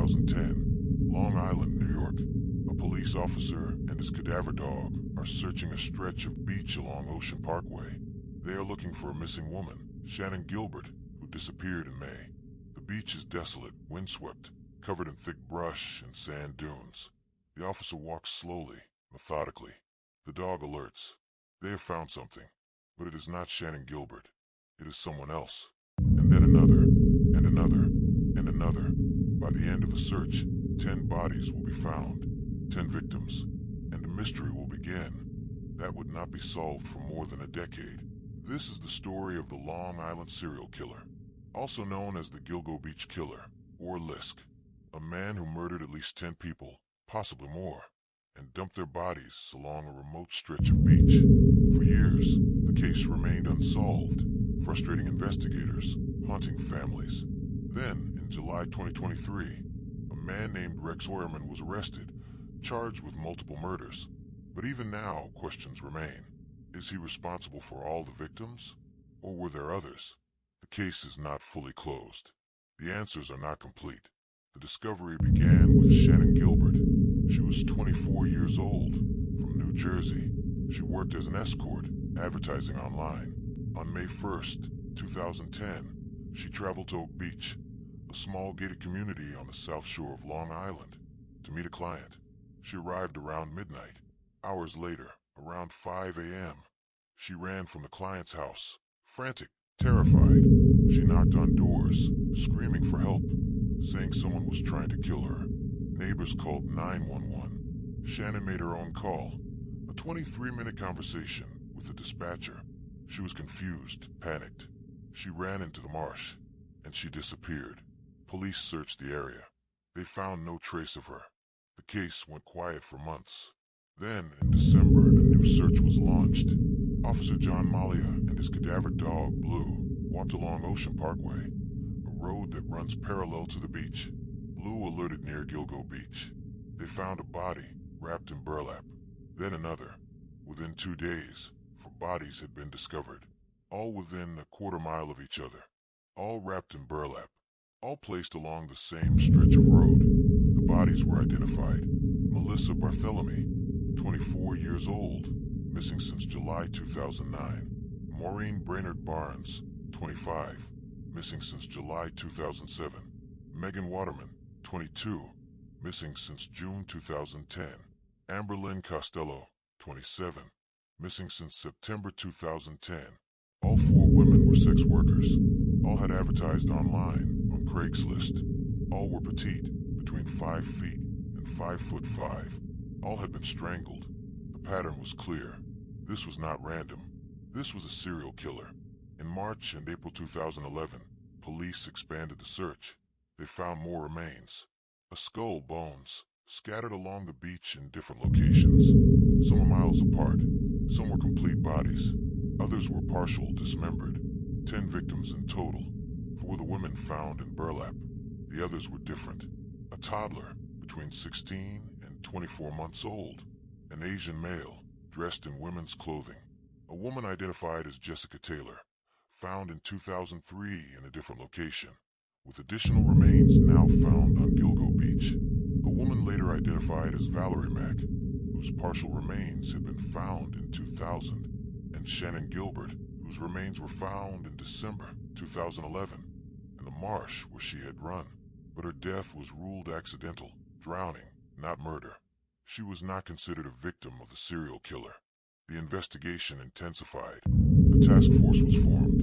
2010, Long Island, New York. A police officer and his cadaver dog are searching a stretch of beach along Ocean Parkway. They are looking for a missing woman, Shannon Gilbert, who disappeared in May. The beach is desolate, windswept, covered in thick brush and sand dunes. The officer walks slowly, methodically. The dog alerts. They have found something, but it is not Shannon Gilbert. It is someone else. And then another, and another, and another. By the end of the search, 10 bodies will be found, 10 victims, and a mystery will begin that would not be solved for more than a decade. This is the story of the Long Island serial killer, also known as the Gilgo Beach Killer, or Lisk, a man who murdered at least 10 people, possibly more, and dumped their bodies along a remote stretch of beach. For years, the case remained unsolved, frustrating investigators, haunting families. Then, in July 2023, a man named Rex Heuermann was arrested, charged with multiple murders. But even now, questions remain. Is he responsible for all the victims? Or were there others? The case is not fully closed. The answers are not complete. The discovery began with Shannon Gilbert. She was 24 years old, from New Jersey. She worked as an escort, advertising online. On May 1st, 2010, she traveled to Oak Beach, a small gated community on the south shore of Long Island, to meet a client. She arrived around midnight. Hours later, around 5 a.m., she ran from the client's house, frantic, terrified. She knocked on doors, screaming for help, saying someone was trying to kill her. Neighbors called 911. Shannon made her own call, a 23-minute conversation with the dispatcher. She was confused, panicked. She ran into the marsh, and she disappeared. Police searched the area. They found no trace of her. The case went quiet for months. Then, in December, a new search was launched. Officer John Malia and his cadaver dog, Blue, walked along Ocean Parkway, a road that runs parallel to the beach. Blue alerted near Gilgo Beach. They found a body wrapped in burlap. Then another. Within 2 days, 4 bodies had been discovered, all within a quarter mile of each other, all wrapped in burlap, all placed along the same stretch of road. The bodies were identified. Melissa Bartholomew, 24 years old, missing since July 2009. Maureen Brainerd Barnes, 25, missing since July 2007. Megan Waterman, 22, missing since June 2010. Amber Lynn Costello, 27, missing since September 2010. All 4 women were sex workers. All had advertised online on Craigslist. All were petite, between 5 feet and 5'5". All had been strangled. The pattern was clear. This was not random. This was a serial killer. In March and April 2011, police expanded the search. They found more remains. A skull, bones, scattered along the beach in different locations. Some were miles apart. Some were complete bodies. Others were partial, dismembered. 10 victims in total. 4 of the women found in burlap. The others were different. A toddler, between 16 and 24 months old. An Asian male, dressed in women's clothing. A woman identified as Jessica Taylor, found in 2003 in a different location, with additional remains now found on Gilgo Beach. A woman later identified as Valerie Mack, whose partial remains had been found in 2000, and Shannon Gilbert, whose remains were found in December 2011 in the marsh where she had run. But her death was ruled accidental, drowning, not murder. She was not considered a victim of the serial killer. The investigation intensified. A task force was formed.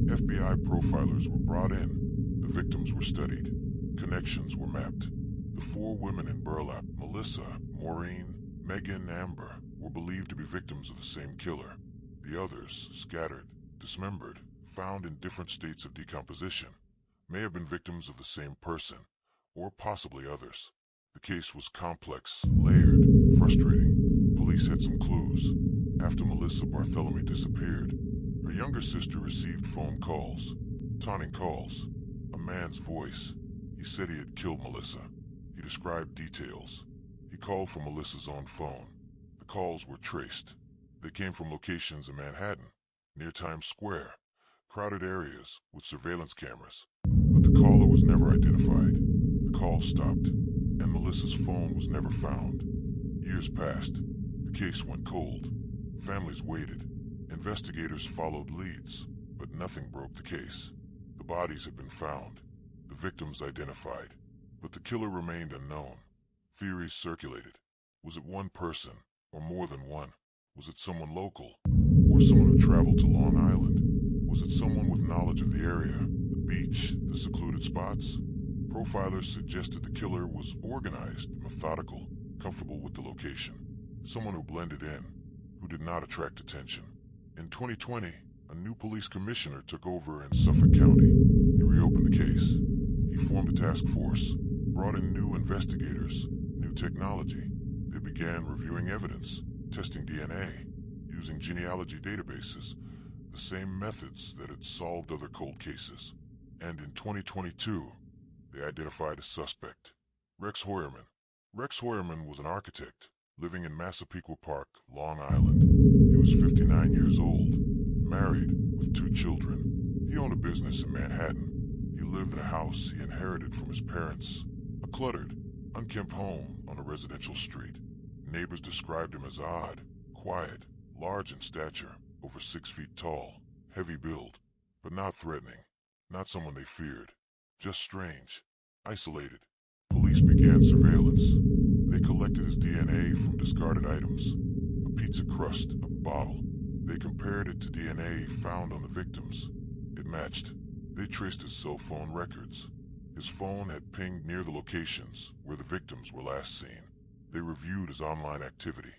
FBI profilers were brought in. The victims were studied. Connections were mapped. The 4 women in burlap, Melissa, Maureen, Megan, Amber, were believed to be victims of the same killer. The others, scattered, dismembered, found in different states of decomposition, may have been victims of the same person, or possibly others. The case was complex, layered, frustrating. Police had some clues. After Melissa Bartholomew disappeared, her younger sister received phone calls, taunting calls. A man's voice. He said he had killed Melissa. He described details. He called from Melissa's own phone. The calls were traced. They came from locations in Manhattan, near Times Square, crowded areas with surveillance cameras. But the caller was never identified. The call stopped, and Melissa's phone was never found. Years passed. The case went cold. Families waited. Investigators followed leads, but nothing broke the case. The bodies had been found, the victims identified, but the killer remained unknown. Theories circulated. Was it one person, or more than one? Was it someone local, or someone who traveled to Long Island? Was it someone with knowledge of the area, the beach, the secluded spots? Profilers suggested the killer was organized, methodical, comfortable with the location. Someone who blended in, who did not attract attention. In 2020, a new police commissioner took over in Suffolk County. He reopened the case. He formed a task force, brought in new investigators, new technology. They began reviewing evidence, testing DNA, using genealogy databases, the same methods that had solved other cold cases. And in 2022, they identified a suspect, Rex Heuermann. Rex Heuermann was an architect, living in Massapequa Park, Long Island. He was 59 years old, married, with 2 children. He owned a business in Manhattan. He lived in a house he inherited from his parents, a cluttered, unkempt home on a residential street. Neighbors described him as odd, quiet, large in stature, over 6 feet tall, heavy build, but not threatening, not someone they feared, just strange, isolated. Police began surveillance. They collected his DNA from discarded items, a pizza crust, a bottle. They compared it to DNA found on the victims. It matched. They traced his cell phone records. His phone had pinged near the locations where the victims were last seen. They reviewed his online activity.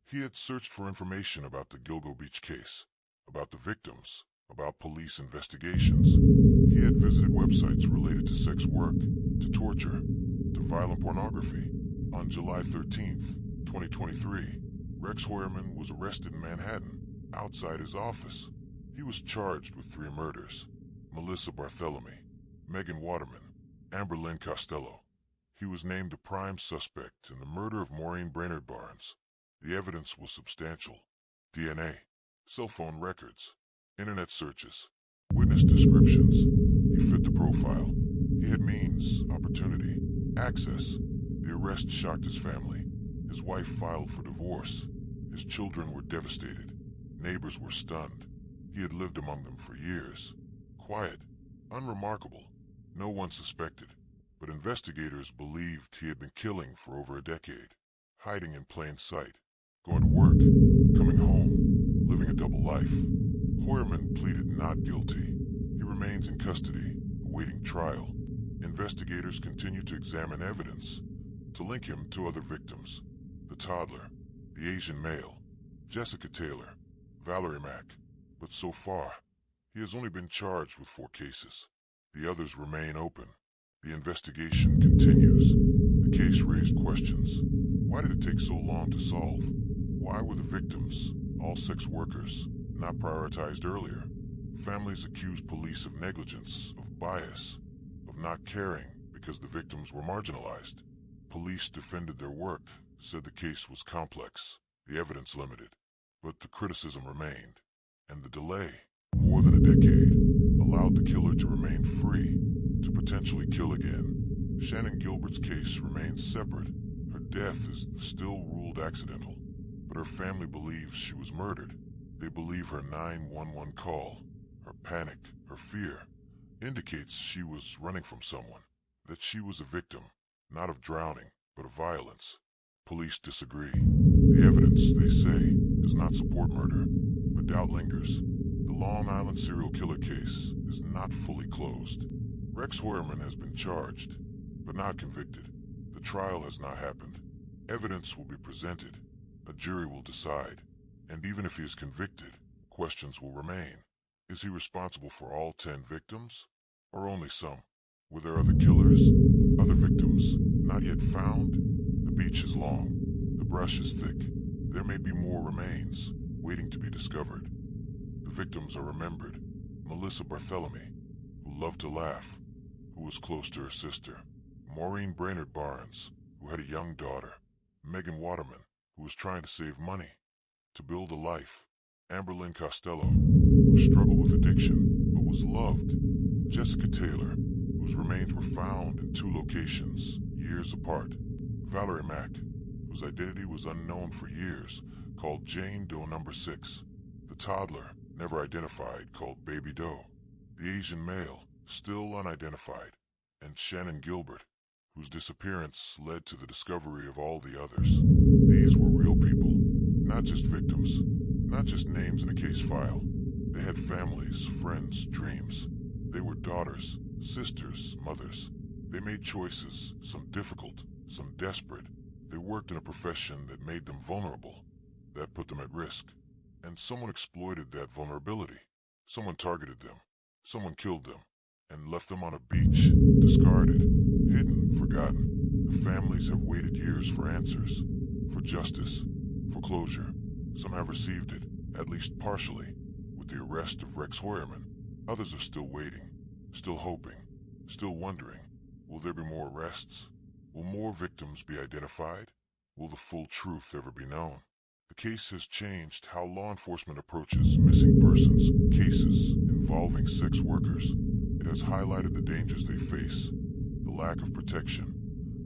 He had searched for information about the Gilgo Beach case, about the victims, about police investigations. He had visited websites related to sex work, to torture, to violent pornography. On July 13th, 2023, Rex Heuermann was arrested in Manhattan, outside his office. He was charged with 3 murders: Melissa Barthelemy, Megan Waterman, Amber Lynn Costello. He was named a prime suspect in the murder of Maureen Brainerd Barnes. The evidence was substantial: DNA, cell phone records, internet searches, witness descriptions. He fit the profile. He had means, opportunity, access. The arrest shocked his family. His wife filed for divorce. His children were devastated. Neighbors were stunned. He had lived among them for years. Quiet, unremarkable. No one suspected. But investigators believed he had been killing for over a decade, hiding in plain sight, going to work, coming home, living a double life. Heuermann pleaded not guilty. He remains in custody, awaiting trial. Investigators continue to examine evidence to link him to other victims: the toddler, the Asian male, Jessica Taylor, Valerie Mack. But so far, he has only been charged with 4 cases. The others remain open. The investigation continues. The case raised questions. Why did it take so long to solve? Why were the victims, all sex workers, not prioritized earlier? Families accused police of negligence, of bias, of not caring because the victims were marginalized. Police defended their work, said the case was complex, the evidence limited. But the criticism remained, and the delay, more than a decade, allowed the killer to remain free, to potentially kill again. Shannon Gilbert's case remains separate. Her death is still ruled accidental, but her family believes she was murdered. They believe her 911 call, her panic, her fear, indicates she was running from someone, that she was a victim, not of drowning, but of violence. Police disagree. The evidence, they say, does not support murder, but doubt lingers. The Long Island serial killer case is not fully closed. Rex Heuermann has been charged, but not convicted. The trial has not happened. Evidence will be presented. A jury will decide. And even if he is convicted, questions will remain. Is he responsible for all 10 victims? Or only some? Were there other killers? Other victims not yet found? The beach is long. The brush is thick. There may be more remains, waiting to be discovered. The victims are remembered. Melissa Barthelemy, who loved to laugh, who was close to her sister. Maureen Brainerd Barnes, who had a young daughter. Megan Waterman, who was trying to save money, to build a life. Amber Lynn Costello, who struggled with addiction, but was loved. Jessica Taylor, who whose remains were found in two locations, years apart. Valerie Mack, whose identity was unknown for years, called Jane Doe Number 6. The toddler, never identified, called Baby Doe. The Asian male, still unidentified. And Shannon Gilbert, whose disappearance led to the discovery of all the others. These were real people, not just victims, not just names in a case file. They had families, friends, dreams. They were daughters, sisters, mothers. They made choices, some difficult, some desperate. They worked in a profession that made them vulnerable, that put them at risk. And someone exploited that vulnerability. Someone targeted them. Someone killed them and left them on a beach, discarded, hidden, forgotten. The families have waited years for answers, for justice, for closure. Some have received it, at least partially, with the arrest of Rex Heuermann. Others are still waiting, still hoping, still wondering. Will there be more arrests? Will more victims be identified? Will the full truth ever be known? The case has changed how law enforcement approaches missing persons cases involving sex workers. It has highlighted the dangers they face, the lack of protection,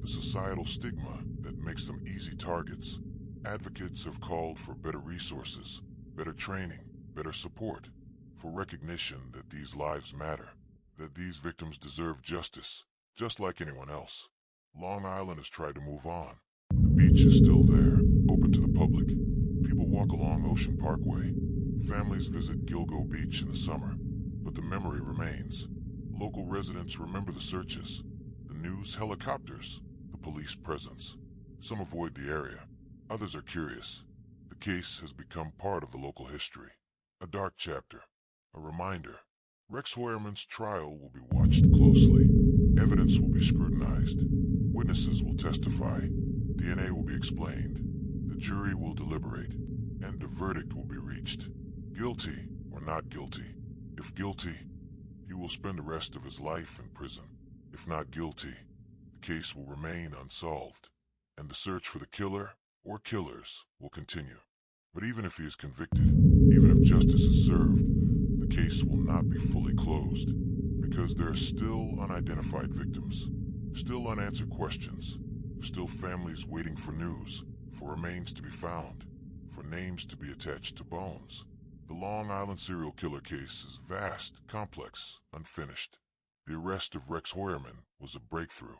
the societal stigma that makes them easy targets. Advocates have called for better resources, better training, better support, for recognition that these lives matter, that these victims deserve justice, just like anyone else. Long Island has tried to move on. The beach is still there, open to the public. People walk along Ocean Parkway. Families visit Gilgo Beach in the summer, but the memory remains. Local residents remember the searches, the news helicopters, the police presence. Some avoid the area. Others are curious. The case has become part of the local history. A dark chapter. A reminder. Rex Heuermann's trial will be watched closely. Evidence will be scrutinized. Witnesses will testify. DNA will be explained. The jury will deliberate. And a verdict will be reached. Guilty or not guilty. If guilty, he will spend the rest of his life in prison. If not guilty, the case will remain unsolved, and the search for the killer or killers will continue. But even if he is convicted, even if justice is served, the case will not be fully closed, because there are still unidentified victims, still unanswered questions, still families waiting for news, for remains to be found, for names to be attached to bones. The Long Island serial killer case is vast, complex, unfinished. The arrest of Rex Heuermann was a breakthrough.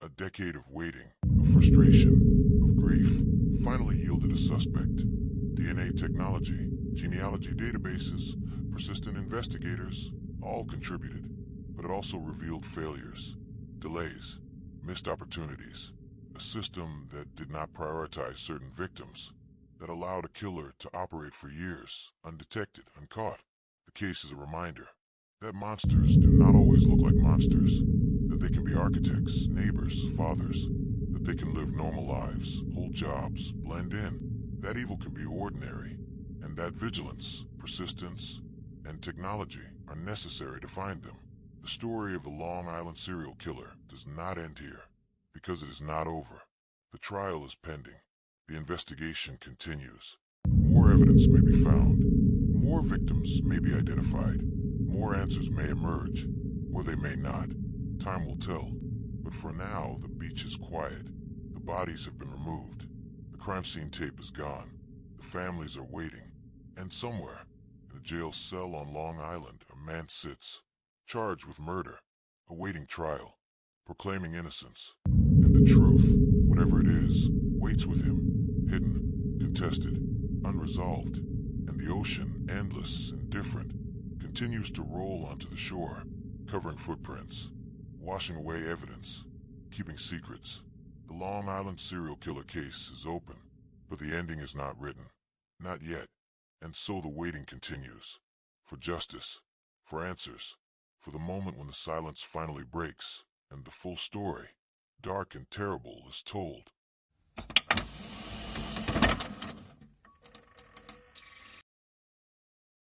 A decade of waiting, of frustration, of grief, finally yielded a suspect. DNA technology, genealogy databases, persistent investigators, all contributed. But it also revealed failures, delays, missed opportunities. A system that did not prioritize certain victims, that allowed a killer to operate for years, undetected, uncaught. The case is a reminder that monsters do not always look like monsters, that they can be architects, neighbors, fathers, that they can live normal lives, hold jobs, blend in, that evil can be ordinary, and that vigilance, persistence, and technology are necessary to find them. The story of the Long Island serial killer does not end here, because it is not over. The trial is pending. The investigation continues. More evidence may be found. More victims may be identified. More answers may emerge, or they may not. Time will tell. But for now, the beach is quiet. The bodies have been removed. The crime scene tape is gone. The families are waiting. And somewhere, in a jail cell on Long Island, a man sits, charged with murder, awaiting trial, proclaiming innocence. And the truth, whatever it is, waits with him. Hidden, contested, unresolved, and the ocean, endless, indifferent, continues to roll onto the shore, covering footprints, washing away evidence, keeping secrets. The Long Island serial killer case is open, but the ending is not written. Not yet, and so the waiting continues. For justice, for answers, for the moment when the silence finally breaks, and the full story, dark and terrible, is told.